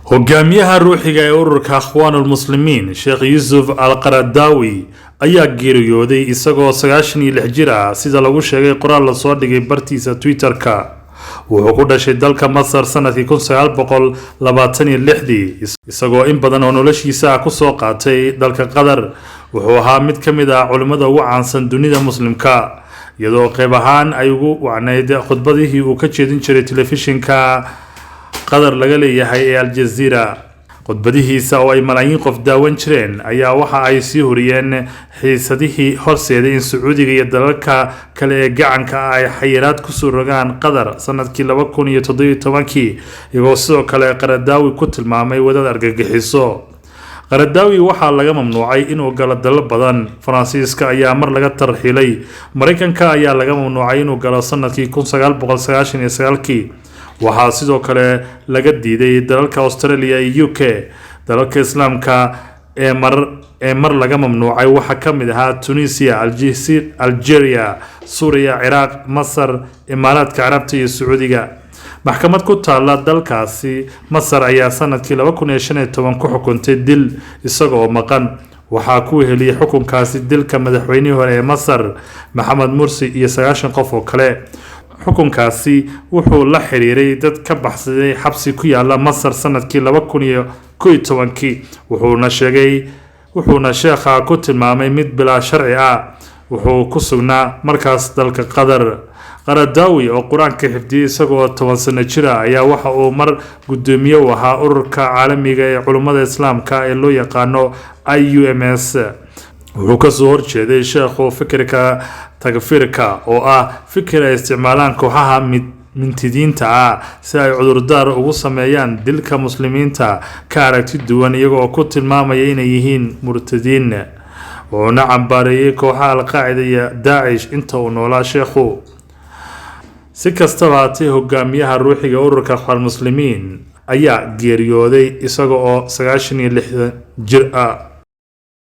hogaamiyaha ruuxiga ee ururka Akhwaanul Muslimiin Sheekh Yuusuf Al-Qaradawi ayaa geeriyooday isagoo 96 jir ah sida lagu sheegay qoraal la soo dhigay bartiisa Twitter-ka. wuxuu ku dhashay dalka Masar sanadkii 1926 isagoo in badan oo noloshiisa ku soo qaatay dalka Qatar. wuxuu ahaa mid ka mid ah culimada ugu caansan dunida muslimka, iyadoo qayb ahaan ay ugu wacnayd khudbadihii uu ka jeedin jiray telefishinka Qatar laga leeyahay ee Al Jazeera. khudbadihiisa oo ay malaayiin qof daawan jireen ayaa waxa ay sii horiyeen xiisadihii horseeday in Sacuudiga iyo dalalka kale ee gacanka ay xayiraad ku soo rogaan Qatar sanadkii 2017, iyagoo sidoo kale Qaradawi ku tilmaamay wadad argagixiso. Qaradawi waxaa laga mamnuucay inuu galo dalal badan. Faransiiska ayaa mar laga tarxiilay, Mareykanka ayaa laga mamnuucay inuu galo sanadkii 1999. waxaa sidoo kale laga diiday dalalka Australia iyo UK. dalalka Islaamka ee mar laga mamnuucay waxa ka mid ahaa Tunisia, Algeria, Suuriya, Iraq, Masar, Imaaraadka Carabta iyo Sacuudiga. maxkamad ku taala dalkaasi Masar ayaa sanadkii 2015 ku xukuntay dil isagoo maqan. waxaa ku heliyay xukunkaasi dilka madaxweynihii hore ee Masar Mohamed Morsi iyo 90 qof oo kale. xukunkaasi wuxuu la xiriiray dad ka baxsaday xabsi ku yaala Masar sanadkii 2011, wuxuuna sheekha ku tilmaamay mid bilaa sharci ah. wuxuu ku sugnaa markaas dalka Qatar. Qaradawi oo quraanka xifdiyay isagoo 10 sano jir ah ayaa waxa uu mar gudoomiye u ahaa ururka caalamiga ee culimada Islaamka ee loo yaqaano IUMS. wuxuu ka soo horjeeday sheekhu fikirka takfiirka oo ah fikir ay isticmaalaan kooxaha mintidiinta ah si ay cudurdaar ugu sameeyaan dilka muslimiinta ka aragti duwan, iyagoo ku tilmaamaya inay yihiin murtadiin. wuxuuna cambaareeyay kooxaha Al-Qaacida iyo Daesh inta uu noolaa sheekhu. si kastaba haatee, hogaamiyaha ruuxiga ururka Akhwaanul Muslimiin ayaa geeriyooday isagoo 96 jir ah.